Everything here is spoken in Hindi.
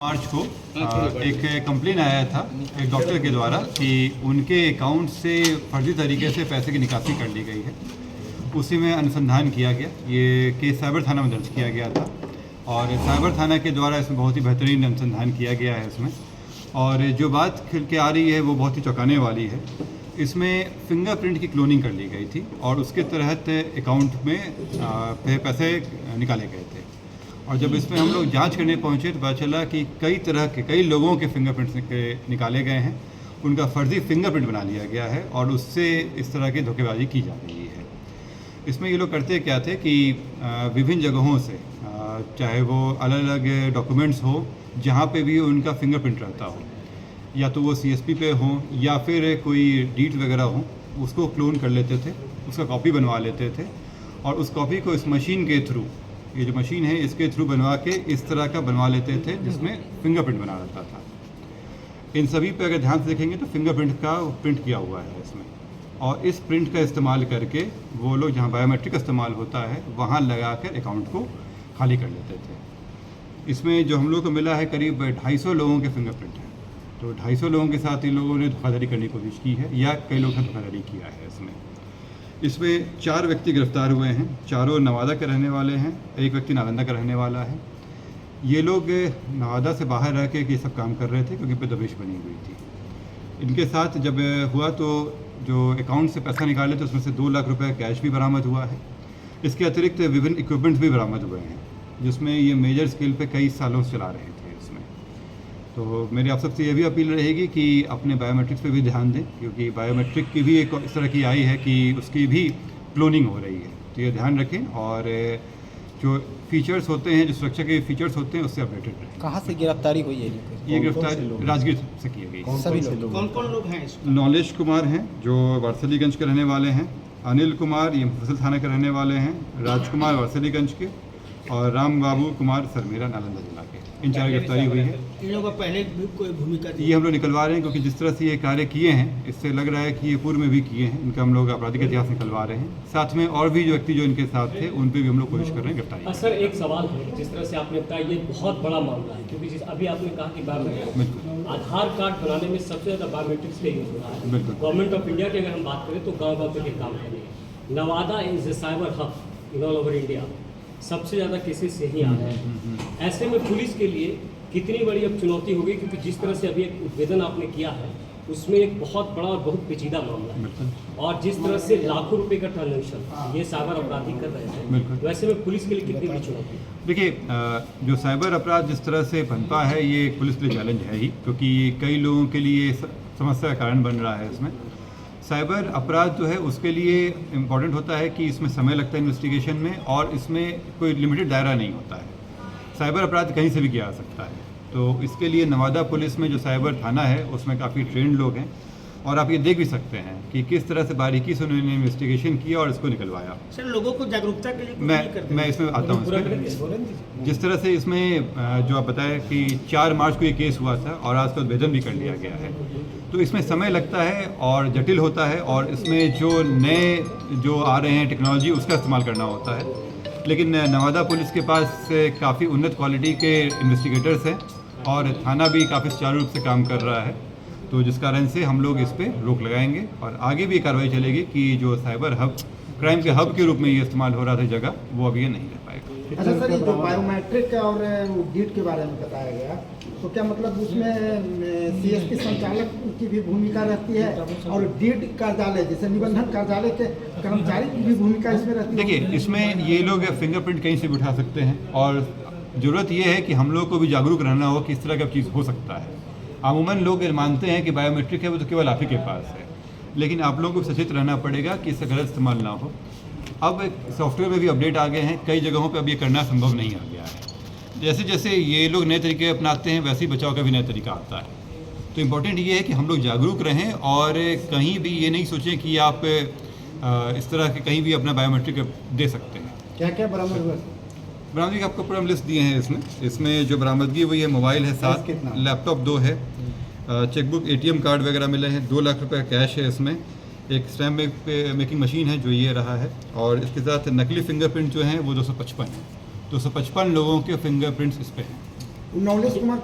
मार्च को एक कंप्लेन आया था एक डॉक्टर के द्वारा कि उनके अकाउंट से फर्जी तरीके से पैसे की निकासी कर ली गई है। उसी में अनुसंधान किया गया। ये केस साइबर थाना में दर्ज किया गया था और साइबर थाना के द्वारा इसमें बहुत ही बेहतरीन अनुसंधान किया गया है इसमें। और जो बात खिल के आ रही है वो बहुत ही चौंकाने वाली है। इसमें फिंगरप्रिंट की क्लोनिंग कर ली गई थी और उसके तहत अकाउंट में पैसे निकाले गए थे। और जब इसमें हम लोग जांच करने पहुंचे तो पता चला कि कई लोगों के फिंगरप्रिंट्स निकाले गए हैं। उनका फर्जी फिंगरप्रिंट बना लिया गया है और उससे इस तरह की धोखेबाजी की जा रही है। इसमें ये लोग करते क्या थे कि विभिन्न जगहों से चाहे वो अलग अलग डॉक्यूमेंट्स हो जहाँ पे भी उनका फिंगरप्रिंट रहता हो, या तो वो CSP पे हो या फिर कोई डीड वगैरह हो, उसको क्लोन कर लेते थे, उसका कॉपी बनवा लेते थे और उस कॉपी को इस मशीन के थ्रू, ये जो मशीन है इसके थ्रू बनवा के इस तरह का बनवा लेते थे जिसमें फिंगरप्रिंट बना रहता था। इन सभी पे अगर ध्यान से देखेंगे तो फिंगरप्रिंट का प्रिंट किया हुआ है इसमें, और इस प्रिंट का इस्तेमाल करके वो लोग जहाँ बायोमेट्रिक इस्तेमाल होता है वहाँ लगा कर अकाउंट को खाली कर लेते थे। इसमें जो हम लोग को मिला है करीब 250 लोगों के फिंगरप्रिंट हैं। तो 250 लोगों के साथ इन लोगों ने धोखाधड़ी करने की कोशिश की है या कई लोगों ने धोखाधड़ी किया है इसमें 4 व्यक्ति गिरफ्तार हुए हैं। चारों नवादा के रहने वाले हैं, एक व्यक्ति नालंदा का रहने वाला है। ये लोग नवादा से बाहर रह के ये सब काम कर रहे थे क्योंकि पे दबिश बनी हुई थी। इनके साथ जब हुआ तो जो अकाउंट से पैसा निकाले तो उसमें से 2 लाख रुपए कैश भी बरामद हुआ है। इसके अतिरिक्त विभिन्न इक्विपमेंट्स भी बरामद हुए हैं जिसमें ये मेजर स्केल पे कई सालों से चला रहे थे इसमें। तो मेरी आप सबसे ये भी अपील रहेगी कि अपने बायोमेट्रिक्स पे भी ध्यान दें, क्योंकि बायोमेट्रिक की भी एक इस तरह की आई है कि उसकी भी क्लोनिंग हो रही है। तो ये ध्यान रखें और जो फीचर्स होते हैं, जो सुरक्षा के फीचर्स होते हैं उससे अपडेटेड रहें। कहाँ से गिरफ्तारी हुई है? ये गिरफ्तारी राजगीर से की गई। सभी लोग कौन कौन लोग हैं? नॉलेज कुमार हैं जो वारसलीगंज के रहने वाले हैं, अनिल कुमार ये मुफस्सिल थाना के रहने वाले हैं, राजकुमार वारसलीगंज के, और राम बाबू कुमार सरमेरा नालंदा जिला के। इन 4 गिरफ्तारी हुई है। इन लोगों का पहले भी कोई भूमिका थी? ये हम लोग निकलवा रहे हैं क्योंकि जिस तरह से ये कार्य किए हैं इससे लग रहा है कि ये पूर्व में भी किए हैं। इनका हम लोग आपराधिक इतिहास निकलवा रहे हैं। साथ में और भी जो व्यक्ति जो इनके साथ थे उन पर भी हम लोग कोशिश कर रहे हैं गिरफ्तारी। सर एक सवाल है, जिस तरह से आपने बताया ये बहुत बड़ा मामला है, क्योंकि जिस अभी आपने कहा कि बायोमेट्रिक आधार कार्ड बनाने में सबसे ज़्यादा बायोमेट्रिक्स का यूज हो रहा है। गवर्नमेंट ऑफ इंडिया की अगर हम बात करें तो गाँव पे काम करेंगे। Nawada is a cyber hub in all over India, सबसे ज़्यादा केसेस यही आ रहे हैं। ऐसे में पुलिस के लिए कितनी बड़ी अब चुनौती होगी, क्योंकि जिस तरह से अभी एक उद्भेदन आपने किया है उसमें एक बहुत बड़ा और बहुत पेचीदा मामला है, और जिस तरह से लाखों रुपए का ट्रांजैक्शन ये साइबर अपराधी कर रहे हैं, वैसे में पुलिस के लिए कितनी बड़ी चुनौती? देखिए, जो साइबर अपराध जिस तरह से बनता है ये पुलिस के लिए चैलेंज है ही, क्योंकि कई लोगों के लिए समस्या का कारण बन रहा है। इसमें साइबर अपराध जो है उसके लिए इम्पॉर्टेंट होता है कि इसमें समय लगता है इन्वेस्टिगेशन में, और इसमें कोई लिमिटेड दायरा नहीं होता है। साइबर अपराध कहीं से भी किया जा सकता है। तो इसके लिए नवादा पुलिस में जो साइबर थाना है उसमें काफ़ी ट्रेंड लोग हैं, और आप ये देख भी सकते हैं कि किस तरह से बारीकी से उन्होंने इन्वेस्टिगेशन किया और इसको निकलवाया। सर लोगों को जागरूकता के लिए कुछ नहीं करते? मैं इसमें आता हूँ। जिस तरह से इसमें जो आप बताया कि 4 मार्च को ये केस हुआ था और आज का उद्भेदन भी कर लिया गया है, तो इसमें समय लगता है और जटिल होता है, और इसमें जो नए जो आ रहे हैं टेक्नोलॉजी उसका इस्तेमाल करना होता है। लेकिन नवादा पुलिस के पास काफ़ी उन्नत क्वालिटी के इन्वेस्टिगेटर्स हैं और थाना भी काफ़ी सुचारू रूप से काम कर रहा है। तो जिस कारण से हम लोग इस पर रोक लगाएंगे और आगे भी कार्रवाई चलेगी कि जो साइबर हब, क्राइम के हब के रूप में ये इस्तेमाल हो रहा था जगह, वो अब ये नहीं रह पाएगा। अच्छा सर, ये जो बायोमेट्रिक और डीड के बारे में बताया गया, तो क्या मतलब उसमें CSP संचालक की भी भूमिका रहती है और डीड कार्यालय जैसे निबंधन कार्यालय के कर्मचारी की भी भूमिका इसमें रहती है? देखिए, इसमें ये लोग फिंगरप्रिंट कहीं से भी उठा सकते हैं, और ज़रूरत ये है कि हम लोग को भी जागरूक रहना हो कि इस तरह का चीज़ हो सकता है। अमूमन लोग मानते हैं कि बायोमेट्रिक है वो तो केवल आप ही के पास है, लेकिन आप लोगों को सचेत रहना पड़ेगा कि इसका गलत इस्तेमाल ना हो। अब सॉफ्टवेयर में भी अपडेट आ गए हैं, कई जगहों पे अब ये करना संभव नहीं आ गया है। जैसे जैसे ये लोग नए तरीके अपनाते हैं वैसे ही बचाव का भी नया तरीका आता है। तो इम्पोर्टेंट ये है कि हम लोग जागरूक रहें और कहीं भी ये नहीं सोचें कि आप इस तरह के कहीं भी अपना बायोमेट्रिक दे सकते हैं। क्या क्या बरामद हुआ? बरामदगी आपको पूरा हम लिस्ट दिए हैं इसमें जो बरामदगी हुई है, मोबाइल है 7, लैपटॉप 2 है, चेकबुक, ATM कार्ड वगैरह मिले हैं, 2 लाख रुपए कैश है इसमें, एक स्टैम्प मेकिंग मशीन है जो ये रहा है, और इसके साथ नकली फिंगरप्रिंट जो हैं वो 255 है। 255 लोगों के फिंगरप्रिंट्स इस पे हैं। नॉलेज कुमार